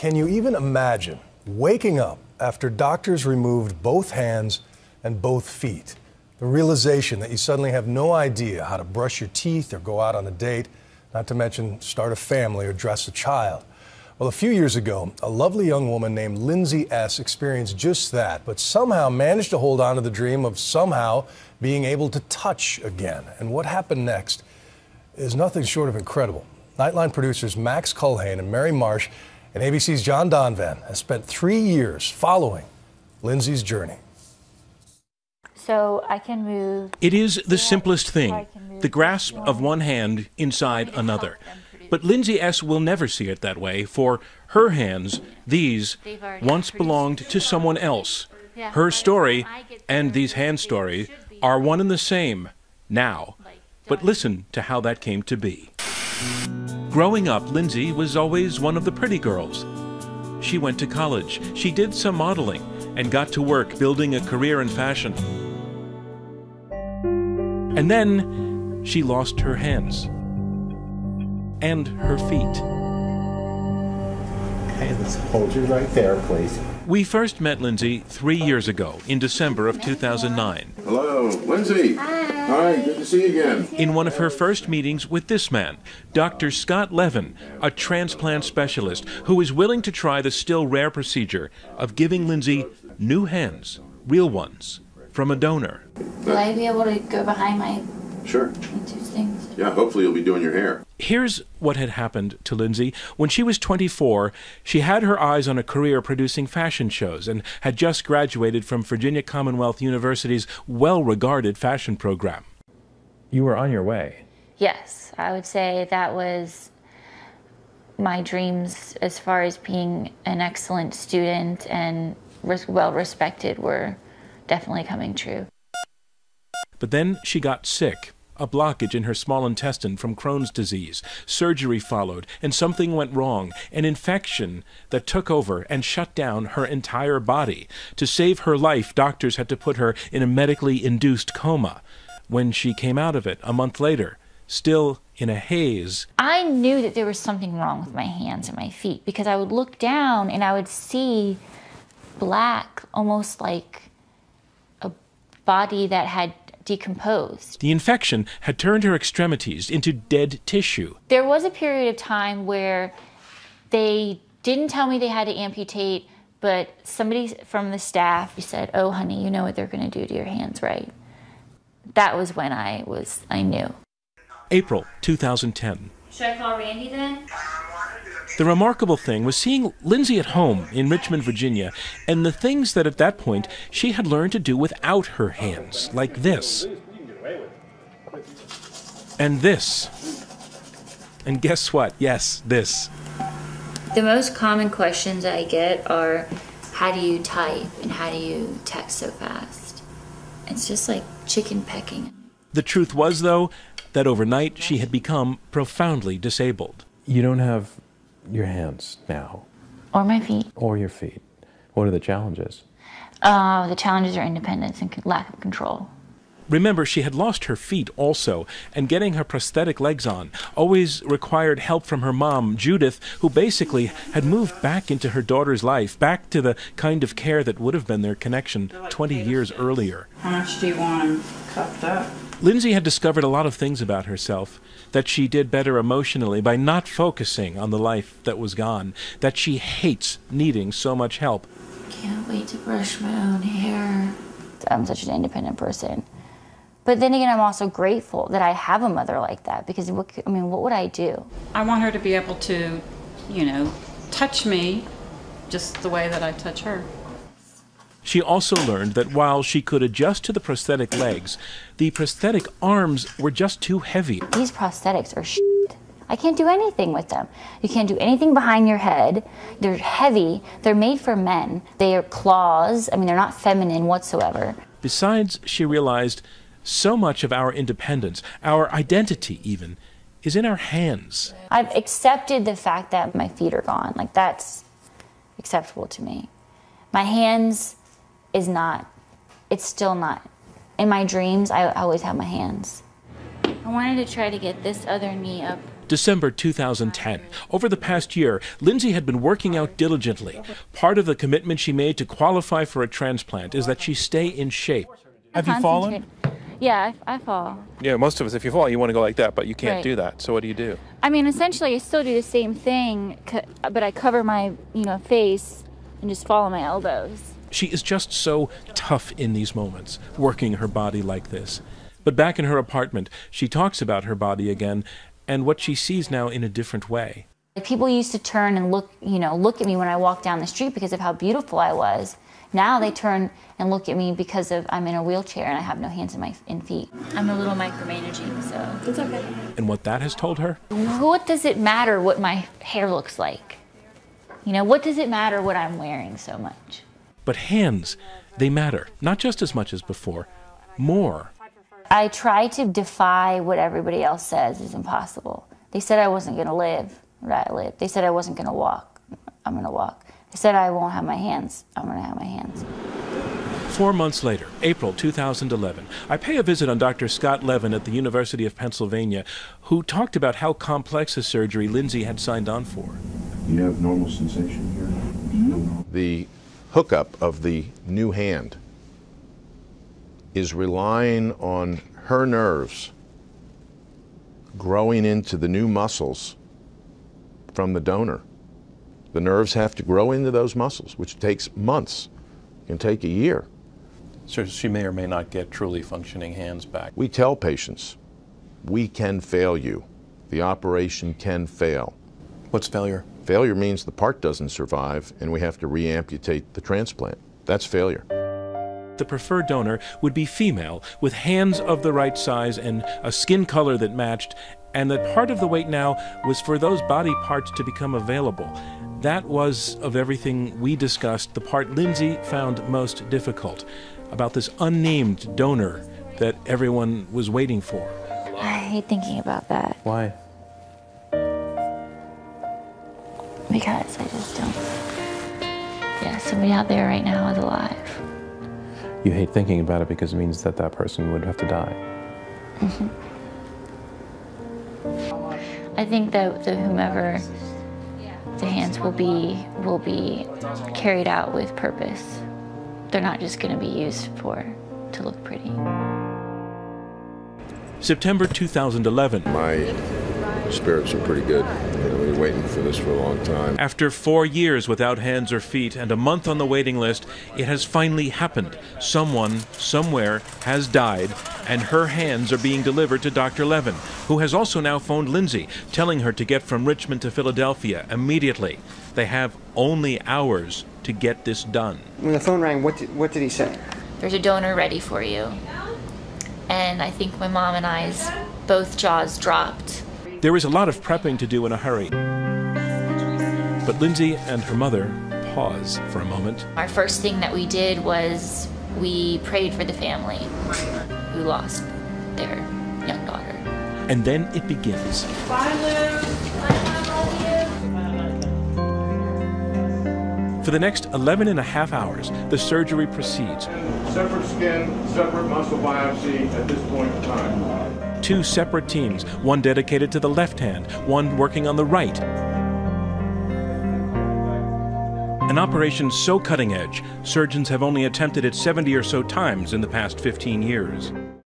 Can you even imagine waking up after doctors removed both hands and both feet? The realization that you suddenly have no idea how to brush your teeth or go out on a date, not to mention start a family or dress a child. Well, a few years ago, a lovely young woman named Lindsay S. experienced just that, but somehow managed to hold on to the dream of somehow being able to touch again. And what happened next is nothing short of incredible. Nightline producers Max Culhane and Mary Marsh and ABC's John Donvan have spent 3 years following Lindsay's journey. So I can move. It is the simplest thing, the grasp of one hand inside another. But Lindsay S. will never see it that way. For her hands, these once belonged to someone else. Her story and these hand stories are one and the same now. But listen to how that came to be. Growing up, Lindsay was always one of the pretty girls. She went to college, she did some modeling, and got to work building a career in fashion. And then she lost her hands and her feet. Okay, let's hold you right there, please. We first met Lindsay 3 years ago, in December of 2009. Hello, Lindsay. Hi, good to see you again. In one of her first meetings with this man, Dr. Scott Levin, a transplant specialist who is willing to try the still rare procedure of giving Lindsay new hands, real ones, from a donor. Will I be able to go behind my Sure. and do things? Yeah, hopefully you'll be doing your hair. Here's what had happened to Lindsay. When she was 24, she had her eyes on a career producing fashion shows and had just graduated from Virginia Commonwealth University's well-regarded fashion program. You were on your way. Yes, I would say that was my dreams as far as being an excellent student and well-respected were definitely coming true. But then she got sick. A blockage in her small intestine from Crohn's disease. Surgery followed, and something went wrong. An infection that took over and shut down her entire body. To save her life, doctors had to put her in a medically induced coma. When she came out of it a month later, still in a haze, I knew that there was something wrong with my hands and my feet because I would look down and I would see black, almost like a body that had decomposed. the infection had turned her extremities into dead tissue. There was a period of time where they didn't tell me they had to amputate, but somebody from the staff said, "Oh, honey, you know what they're going to do to your hands, right?" That was when I knew. April 2010. Should I call Randy then? The remarkable thing was seeing Lindsay at home in Richmond, Virginia, and the things that at that point she had learned to do without her hands, like this. And this. And guess what? Yes, this. The most common questions I get are, how do you type and how do you text so fast? It's just like chicken pecking. The truth was, though, that overnight she had become profoundly disabled. You don't have your hands now. Or my feet. Or your feet. What are the challenges? The challenges are independence and lack of control. Remember, she had lost her feet also, and getting her prosthetic legs on always required help from her mom, Judith, who basically had moved back into her daughter's life, back to the kind of care that would have been their connection 20 years earlier. How much do you want them cupped up? Lindsay had discovered a lot of things about herself, that she did better emotionally by not focusing on the life that was gone, that she hates needing so much help. Can't wait to brush my own hair. I'm such an independent person. But then again, I'm also grateful that I have a mother like that because, what would I do? I want her to be able to, touch me just the way that I touch her. She also learned that while she could adjust to the prosthetic legs, the prosthetic arms were just too heavy. These prosthetics are shit. I can't do anything with them. You can't do anything behind your head. They're heavy. They're made for men. They are claws. They're not feminine whatsoever. Besides, she realized so much of our independence, our identity even, is in our hands. I've accepted the fact that my feet are gone. That's acceptable to me. My hands is not. It's still not. In my dreams, I always have my hands. I wanted to try to get this other knee up December 2010. Over the past year, Lindsay had been working out diligently. Part of the commitment she made to qualify for a transplant is that she stay in shape. Have you fallen? Yeah, I fall. Yeah, most of us, if you fall, you want to go like that, but you can't Right. do that. So what do you do? I mean, essentially, I still do the same thing, but I cover my, face and just fall on my elbows. She is just so tough in these moments, working her body like this. But back in her apartment, she talks about her body again and what she sees now in a different way. People used to turn and look at me when I walked down the street because of how beautiful I was. Now they turn and look at me because I'm in a wheelchair and I have no hands and feet. I'm a little micromanaging, so it's okay. And what that has told her? What does it matter what my hair looks like? What does it matter what I'm wearing so much? But hands, they matter, not just as much as before, more. I try to defy what everybody else says is impossible. They said I wasn't going to live, I lived. They said I wasn't going to walk, I'm going to walk. They said I won't have my hands, I'm going to have my hands. 4 months later, April 2011, I pay a visit on Dr. Scott Levin at the University of Pennsylvania, who talked about how complex a surgery Lindsay had signed on for. You have normal sensation here? Mm-hmm. The hookup of the new hand is relying on her nerves growing into the new muscles from the donor. The nerves have to grow into those muscles, which takes months, can take a year. So she may or may not get truly functioning hands back. We tell patients, we can fail you. The operation can fail. What's failure? Failure means the part doesn't survive and we have to re-amputate the transplant. That's failure. The preferred donor would be female, with hands of the right size and a skin color that matched, and that part of the wait now was for those body parts to become available. That was, of everything we discussed, the part Lindsay found most difficult, about this unnamed donor that everyone was waiting for. I hate thinking about that. Why? Because I just don't. Yeah, somebody out there right now is alive. You hate thinking about it because it means that that person would have to die. Mm-hmm. I think that whomever the hands will be carried out with purpose. They're not just going to be used to look pretty. September 2011. My spirits are pretty good. We've been waiting for this for a long time. After 4 years without hands or feet and a month on the waiting list, it has finally happened. Someone, somewhere, has died, and her hands are being delivered to Dr. Levin, who has also now phoned Lindsay, telling her to get from Richmond to Philadelphia immediately. They have only hours to get this done. When the phone rang, what did he say? There's a donor ready for you. And I think my mom and I's both jaws dropped. There is a lot of prepping to do in a hurry. But Lindsay and her mother pause for a moment. Our first thing that we did was we prayed for the family who lost their young daughter. And then it begins. Bye, Lou. For the next 11 and a half hours, the surgery proceeds. Separate skin, separate muscle biopsy at this point in time. 2 separate teams, one dedicated to the left hand, one working on the right. An operation so cutting edge, surgeons have only attempted it 70 or so times in the past 15 years.